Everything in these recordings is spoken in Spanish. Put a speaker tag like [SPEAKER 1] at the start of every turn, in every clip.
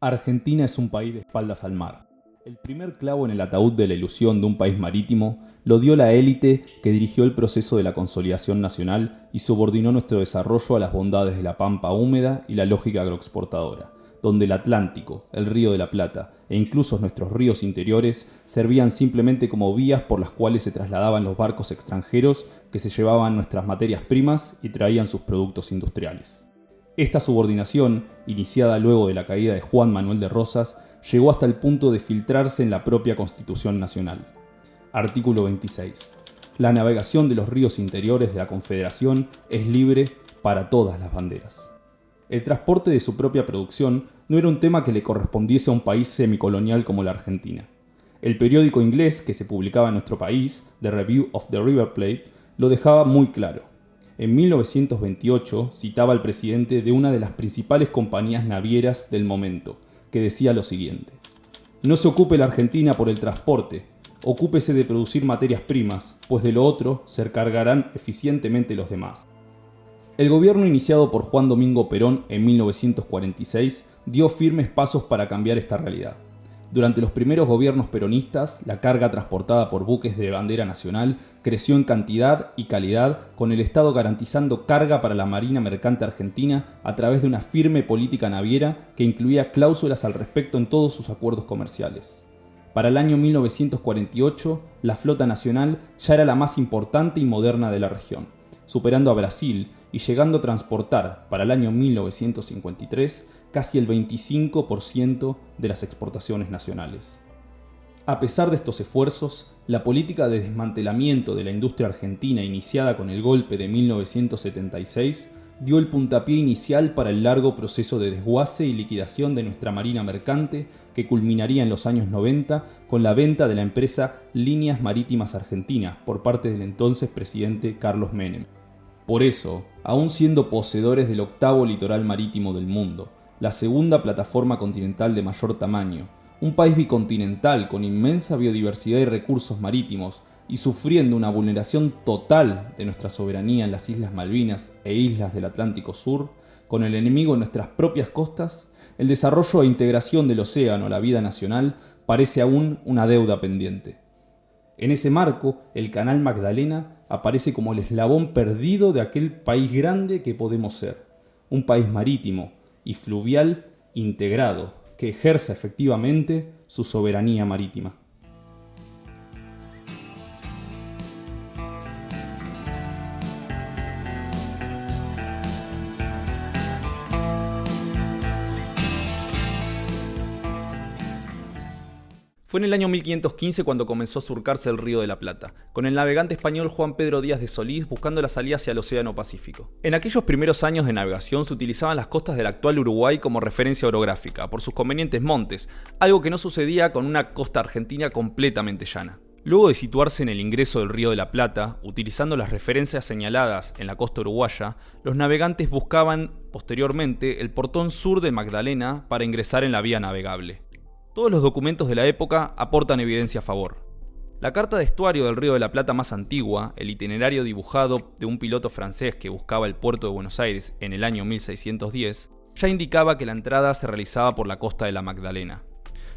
[SPEAKER 1] Argentina es un país de espaldas al mar. El primer clavo en el ataúd de la ilusión de un país marítimo lo dio la élite que dirigió el proceso de la consolidación nacional y subordinó nuestro desarrollo a las bondades de la pampa húmeda y la lógica agroexportadora, donde el Atlántico, el Río de la Plata e incluso nuestros ríos interiores servían simplemente como vías por las cuales se trasladaban los barcos extranjeros que se llevaban nuestras materias primas y traían sus productos industriales. Esta subordinación, iniciada luego de la caída de Juan Manuel de Rosas, llegó hasta el punto de filtrarse en la propia Constitución Nacional. Artículo 26. La navegación de los ríos interiores de la Confederación es libre para todas las banderas. El transporte de su propia producción no era un tema que le correspondiese a un país semicolonial como la Argentina. El periódico inglés que se publicaba en nuestro país, The Review of the River Plate, lo dejaba muy claro. En 1928 citaba al presidente de una de las principales compañías navieras del momento, que decía lo siguiente: "No se ocupe la Argentina por el transporte, ocúpese de producir materias primas, pues de lo otro se encargarán eficientemente los demás". El gobierno iniciado por Juan Domingo Perón en 1946 dio firmes pasos para cambiar esta realidad. Durante los primeros gobiernos peronistas, la carga transportada por buques de bandera nacional creció en cantidad y calidad, con el Estado garantizando carga para la Marina Mercante Argentina a través de una firme política naviera que incluía cláusulas al respecto en todos sus acuerdos comerciales. Para el año 1948, la flota nacional ya era la más importante y moderna de la región, superando a Brasil y llegando a transportar, para el año 1953, casi el 25% de las exportaciones nacionales. A pesar de estos esfuerzos, la política de desmantelamiento de la industria argentina iniciada con el golpe de 1976 dio el puntapié inicial para el largo proceso de desguace y liquidación de nuestra marina mercante que culminaría en los años 90 con la venta de la empresa Líneas Marítimas Argentinas por parte del entonces presidente Carlos Menem. Por eso, aún siendo poseedores del octavo litoral marítimo del mundo, la segunda plataforma continental de mayor tamaño, un país bicontinental con inmensa biodiversidad y recursos marítimos, y sufriendo una vulneración total de nuestra soberanía en las Islas Malvinas e islas del Atlántico Sur, con el enemigo en nuestras propias costas, el desarrollo e integración del océano a la vida nacional parece aún una deuda pendiente. En ese marco, el Canal Magdalena aparece como el eslabón perdido de aquel país grande que podemos ser, un país marítimo y fluvial integrado que ejerza efectivamente su soberanía marítima.
[SPEAKER 2] Fue en el año 1515 cuando comenzó a surcarse el Río de la Plata, con el navegante español Juan Pedro Díaz de Solís buscando la salida hacia el Océano Pacífico. En aquellos primeros años de navegación se utilizaban las costas del actual Uruguay como referencia orográfica, por sus convenientes montes, algo que no sucedía con una costa argentina completamente llana. Luego de situarse en el ingreso del Río de la Plata, utilizando las referencias señaladas en la costa uruguaya, los navegantes buscaban, posteriormente, el portón sur de Magdalena para ingresar en la vía navegable. Todos los documentos de la época aportan evidencia a favor. La carta de estuario del Río de la Plata más antigua, el itinerario dibujado de un piloto francés que buscaba el puerto de Buenos Aires en el año 1610, ya indicaba que la entrada se realizaba por la costa de la Magdalena.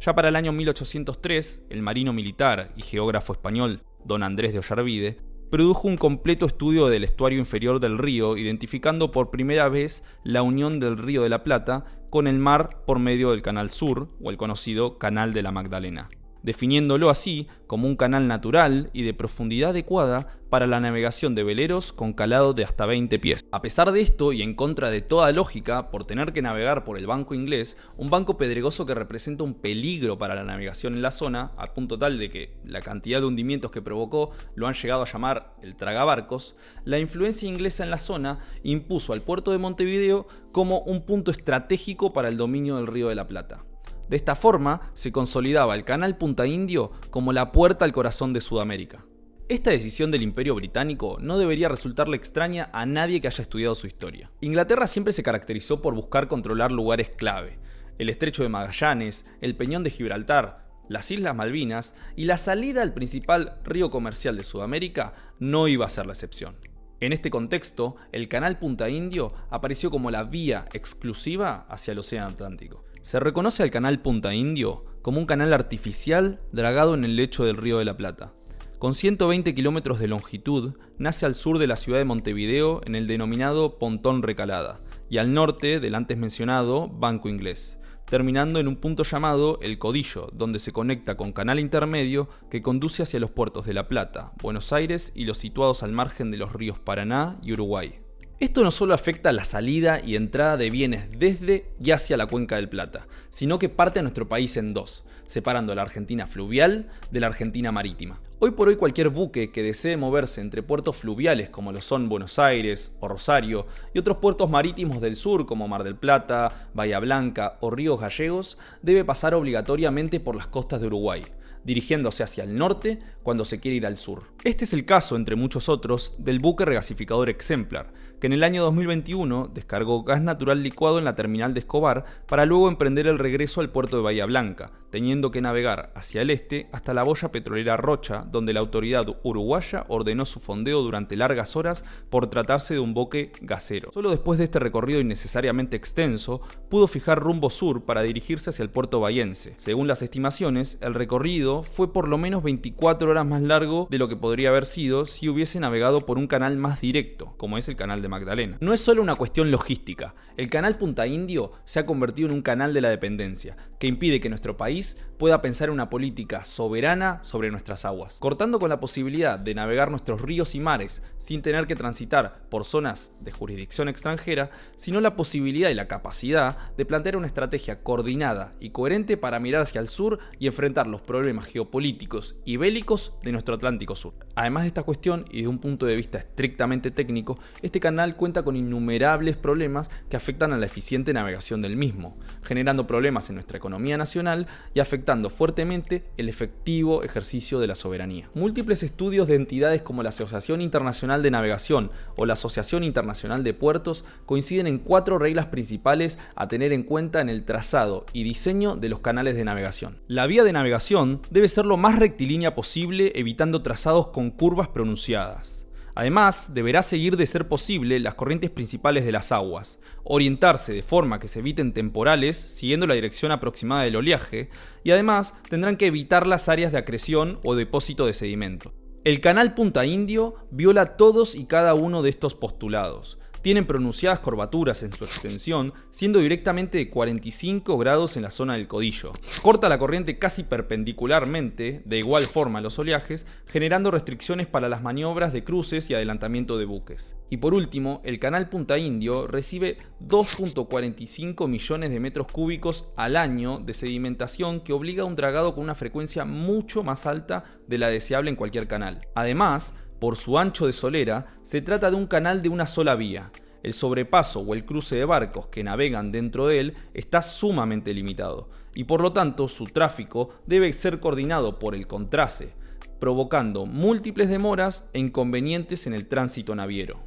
[SPEAKER 2] Ya para el año 1803, el marino militar y geógrafo español don Andrés de Ollarvide produjo un completo estudio del estuario inferior del río, identificando por primera vez la unión del Río de la Plata con el mar por medio del Canal Sur, o el conocido Canal de la Magdalena, definiéndolo así como un canal natural y de profundidad adecuada para la navegación de veleros con calado de hasta 20 pies. A pesar de esto, y en contra de toda lógica, por tener que navegar por el banco inglés, un banco pedregoso que representa un peligro para la navegación en la zona, a punto tal de que la cantidad de hundimientos que provocó lo han llegado a llamar el tragabarcos, la influencia inglesa en la zona impuso al puerto de Montevideo como un punto estratégico para el dominio del Río de la Plata. De esta forma, se consolidaba el Canal Punta Indio como la puerta al corazón de Sudamérica. Esta decisión del Imperio Británico no debería resultarle extraña a nadie que haya estudiado su historia. Inglaterra siempre se caracterizó por buscar controlar lugares clave: el Estrecho de Magallanes, el Peñón de Gibraltar, las Islas Malvinas, y la salida al principal río comercial de Sudamérica no iba a ser la excepción. En este contexto, el Canal Punta Indio apareció como la vía exclusiva hacia el Océano Atlántico. Se reconoce al canal Punta Indio como un canal artificial dragado en el lecho del Río de la Plata. Con 120 kilómetros de longitud, nace al sur de la ciudad de Montevideo en el denominado Pontón Recalada, y al norte del antes mencionado Banco Inglés, terminando en un punto llamado El Codillo, donde se conecta con canal intermedio que conduce hacia los puertos de La Plata, Buenos Aires y los situados al margen de los ríos Paraná y Uruguay. Esto no solo afecta la salida y entrada de bienes desde y hacia la cuenca del Plata, sino que parte a nuestro país en dos, separando a la Argentina fluvial de la Argentina marítima. Hoy por hoy cualquier buque que desee moverse entre puertos fluviales como lo son Buenos Aires o Rosario y otros puertos marítimos del sur como Mar del Plata, Bahía Blanca o Ríos Gallegos debe pasar obligatoriamente por las costas de Uruguay, dirigiéndose hacia el norte cuando se quiere ir al sur. Este es el caso, entre muchos otros, del buque regasificador Exemplar, que en el año 2021 descargó gas natural licuado en la terminal de Escobar para luego emprender el regreso al puerto de Bahía Blanca, teniendo que navegar hacia el este hasta la boya petrolera Rocha, donde la autoridad uruguaya ordenó su fondeo durante largas horas por tratarse de un buque gasero. Solo después de este recorrido innecesariamente extenso, pudo fijar rumbo sur para dirigirse hacia el puerto bahiense. Según las estimaciones, el recorrido fue por lo menos 24 horas más largo de lo que podría haber sido si hubiese navegado por un canal más directo, como es el canal de Magdalena. No es solo una cuestión logística, el canal Punta Indio se ha convertido en un canal de la dependencia, que impide que nuestro país pueda pensar en una política soberana sobre nuestras aguas, cortando con la posibilidad de navegar nuestros ríos y mares sin tener que transitar por zonas de jurisdicción extranjera, sino la posibilidad y la capacidad de plantear una estrategia coordinada y coherente para mirar hacia el sur y enfrentar los problemas geopolíticos y bélicos de nuestro Atlántico Sur. Además de esta cuestión y de un punto de vista estrictamente técnico, este canal cuenta con innumerables problemas que afectan a la eficiente navegación del mismo, generando problemas en nuestra economía nacional y afectando fuertemente el efectivo ejercicio de la soberanía. Múltiples estudios de entidades como la Asociación Internacional de Navegación o la Asociación Internacional de Puertos coinciden en 4 reglas principales a tener en cuenta en el trazado y diseño de los canales de navegación. La vía de navegación debe ser lo más rectilínea posible, evitando trazados con curvas pronunciadas. Además, deberá seguir de ser posible las corrientes principales de las aguas, orientarse de forma que se eviten temporales siguiendo la dirección aproximada del oleaje y además tendrán que evitar las áreas de acreción o depósito de sedimento. El canal Punta Indio viola todos y cada uno de estos postulados. Tienen pronunciadas curvaturas en su extensión, siendo directamente de 45 grados en la zona del Codillo. Corta la corriente casi perpendicularmente, de igual forma a los oleajes, generando restricciones para las maniobras de cruces y adelantamiento de buques. Y por último, el canal Punta Indio recibe 2.45 millones de metros cúbicos al año de sedimentación que obliga a un dragado con una frecuencia mucho más alta de la deseable en cualquier canal. Además, por su ancho de solera, se trata de un canal de una sola vía. El sobrepaso o el cruce de barcos que navegan dentro de él está sumamente limitado y por lo tanto su tráfico debe ser coordinado por el contrace, provocando múltiples demoras e inconvenientes en el tránsito naviero.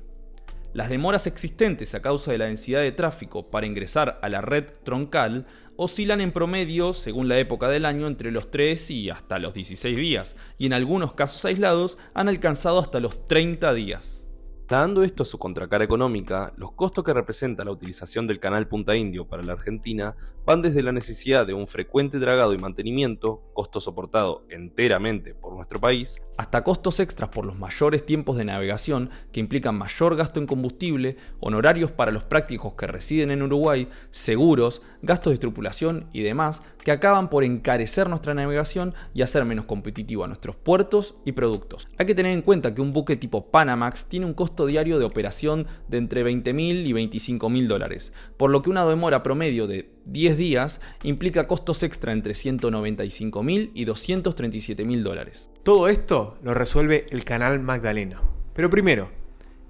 [SPEAKER 2] Las demoras existentes a causa de la densidad de tráfico para ingresar a la red troncal oscilan en promedio, según la época del año, entre los 3 y hasta los 16 días, y en algunos casos aislados han alcanzado hasta los 30 días.
[SPEAKER 3] Dando esto a su contracara económica, los costos que representa la utilización del canal Punta Indio para la Argentina van desde la necesidad de un frecuente dragado y mantenimiento, costo soportado enteramente por nuestro país,
[SPEAKER 2] hasta costos extras por los mayores tiempos de navegación que implican mayor gasto en combustible, honorarios para los prácticos que residen en Uruguay, seguros, gastos de tripulación y demás que acaban por encarecer nuestra navegación y hacer menos competitivo a nuestros puertos y productos. Hay que tener en cuenta que un buque tipo Panamax tiene un costo diario de operación de entre $20.000 y $25.000, por lo que una demora promedio de 10 días implica costos extra entre $195.000 y $237.000.
[SPEAKER 4] Todo esto lo resuelve el Canal Magdalena. Pero primero,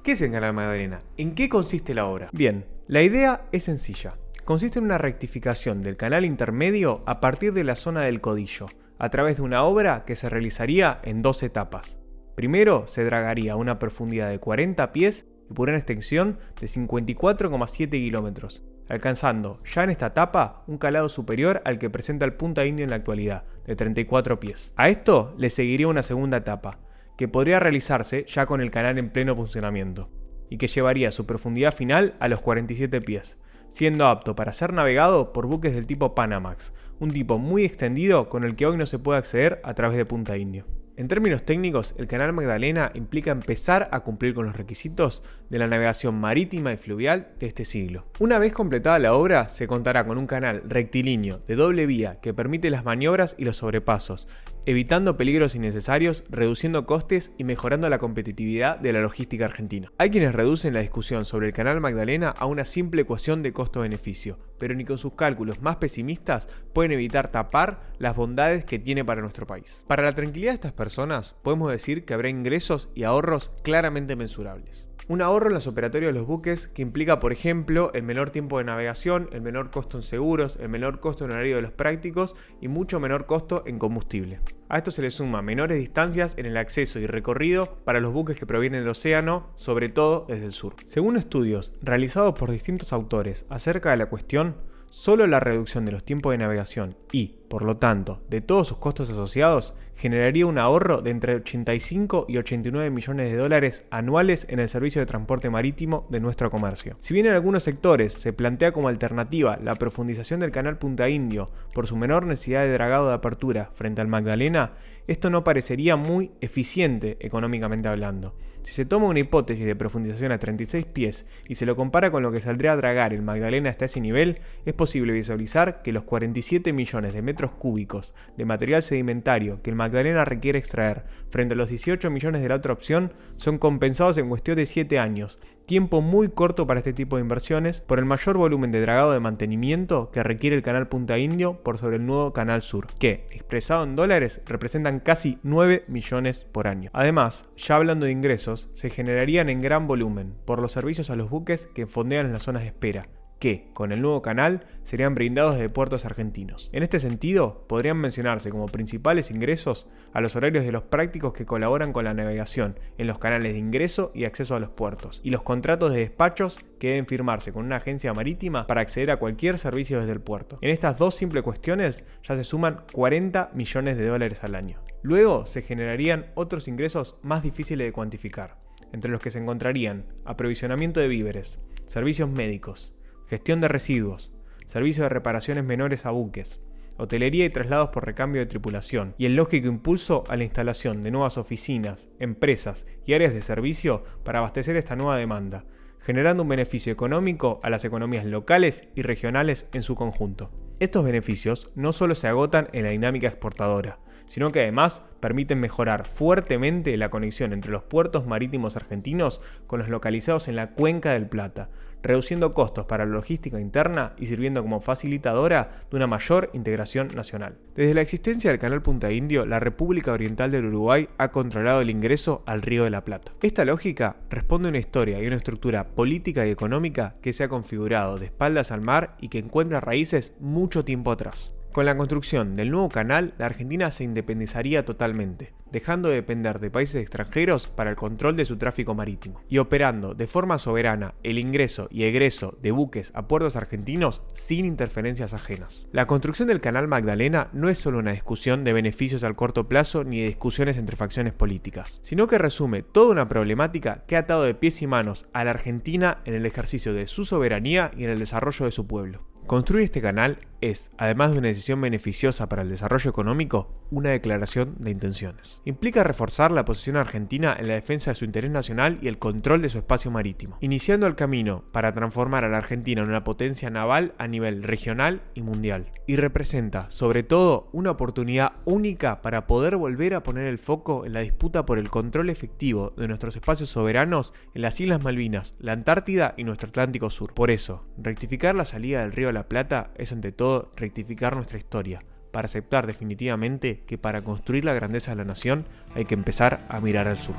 [SPEAKER 4] ¿qué es el Canal Magdalena? ¿En qué consiste la obra? Bien, la idea es sencilla. Consiste en una rectificación del canal intermedio a partir de la zona del Codillo, a través de una obra que se realizaría en 2 etapas. Primero se dragaría a una profundidad de 40 pies y por una extensión de 54,7 kilómetros, alcanzando ya en esta etapa un calado superior al que presenta el Punta Indio en la actualidad, de 34 pies. A esto le seguiría una segunda etapa, que podría realizarse ya con el canal en pleno funcionamiento, y que llevaría su profundidad final a los 47 pies, siendo apto para ser navegado por buques del tipo Panamax, un tipo muy extendido con el que hoy no se puede acceder a través de Punta Indio. En términos técnicos, el Canal Magdalena implica empezar a cumplir con los requisitos de la navegación marítima y fluvial de este siglo. Una vez completada la obra, se contará con un canal rectilíneo de doble vía que permite las maniobras y los sobrepasos, evitando peligros innecesarios, reduciendo costes y mejorando la competitividad de la logística argentina. Hay quienes reducen la discusión sobre el Canal Magdalena a una simple ecuación de costo-beneficio, pero ni con sus cálculos más pesimistas pueden evitar tapar las bondades que tiene para nuestro país. Para la tranquilidad de estas personas, podemos decir que habrá ingresos y ahorros claramente mensurables. Un ahorro en los operatorios de los buques que implica, por ejemplo, el menor tiempo de navegación, el menor costo en seguros, el menor costo en horario de los prácticos y mucho menor costo en combustible. A esto se le suma menores distancias en el acceso y recorrido para los buques que provienen del océano, sobre todo desde el sur. Según estudios realizados por distintos autores acerca de la cuestión, solo la reducción de los tiempos de navegación y, por lo tanto, de todos sus costos asociados, generaría un ahorro de entre 85 y 89 millones de dólares anuales en el servicio de transporte marítimo de nuestro comercio. Si bien en algunos sectores se plantea como alternativa la profundización del canal Punta Indio por su menor necesidad de dragado de apertura frente al Magdalena, esto no parecería muy eficiente económicamente hablando. Si se toma una hipótesis de profundización a 36 pies y se lo compara con lo que saldría a dragar el Magdalena hasta ese nivel, es posible visualizar que los 47 millones de metros cúbicos de material sedimentario que el Magdalena requiere extraer frente a los 18 millones de la otra opción son compensados en cuestión de 7 años, tiempo muy corto para este tipo de inversiones, por el mayor volumen de dragado de mantenimiento que requiere el canal Punta Indio por sobre el nuevo canal sur, que, expresado en dólares, representan casi 9 millones por año. Además, ya hablando de ingresos, se generarían en gran volumen por los servicios a los buques que fondean en las zonas de espera, que, con el nuevo canal, serían brindados desde puertos argentinos. En este sentido, podrían mencionarse como principales ingresos a los horarios de los prácticos que colaboran con la navegación en los canales de ingreso y acceso a los puertos, y los contratos de despachos que deben firmarse con una agencia marítima para acceder a cualquier servicio desde el puerto. En estas dos simples cuestiones ya se suman 40 millones de dólares al año. Luego se generarían otros ingresos más difíciles de cuantificar, entre los que se encontrarían aprovisionamiento de víveres, servicios médicos, gestión de residuos, servicio de reparaciones menores a buques, hotelería y traslados por recambio de tripulación, y el lógico impulso a la instalación de nuevas oficinas, empresas y áreas de servicio para abastecer esta nueva demanda, generando un beneficio económico a las economías locales y regionales en su conjunto. Estos beneficios no solo se agotan en la dinámica exportadora, sino que además permiten mejorar fuertemente la conexión entre los puertos marítimos argentinos con los localizados en la Cuenca del Plata, reduciendo costos para la logística interna y sirviendo como facilitadora de una mayor integración nacional. Desde la existencia del canal Punta Indio, la República Oriental del Uruguay ha controlado el ingreso al Río de la Plata. Esta lógica responde a una historia y una estructura política y económica que se ha configurado de espaldas al mar y que encuentra raíces mucho tiempo atrás. Con la construcción del nuevo canal, la Argentina se independizaría totalmente, dejando de depender de países extranjeros para el control de su tráfico marítimo, y operando de forma soberana el ingreso y egreso de buques a puertos argentinos sin interferencias ajenas. La construcción del canal Magdalena no es solo una discusión de beneficios al corto plazo ni de discusiones entre facciones políticas, sino que resume toda una problemática que ha atado de pies y manos a la Argentina en el ejercicio de su soberanía y en el desarrollo de su pueblo. Construir este canal es, además de una decisión beneficiosa para el desarrollo económico, una declaración de intenciones. Implica reforzar la posición argentina en la defensa de su interés nacional y el control de su espacio marítimo, iniciando el camino para transformar a la Argentina en una potencia naval a nivel regional y mundial. Y representa, sobre todo, una oportunidad única para poder volver a poner el foco en la disputa por el control efectivo de nuestros espacios soberanos en las Islas Malvinas, la Antártida y nuestro Atlántico Sur. Por eso, rectificar la salida del Río de la Plata es ante todo rectificar nuestra historia, para aceptar definitivamente que para construir la grandeza de la nación hay que empezar a mirar al sur.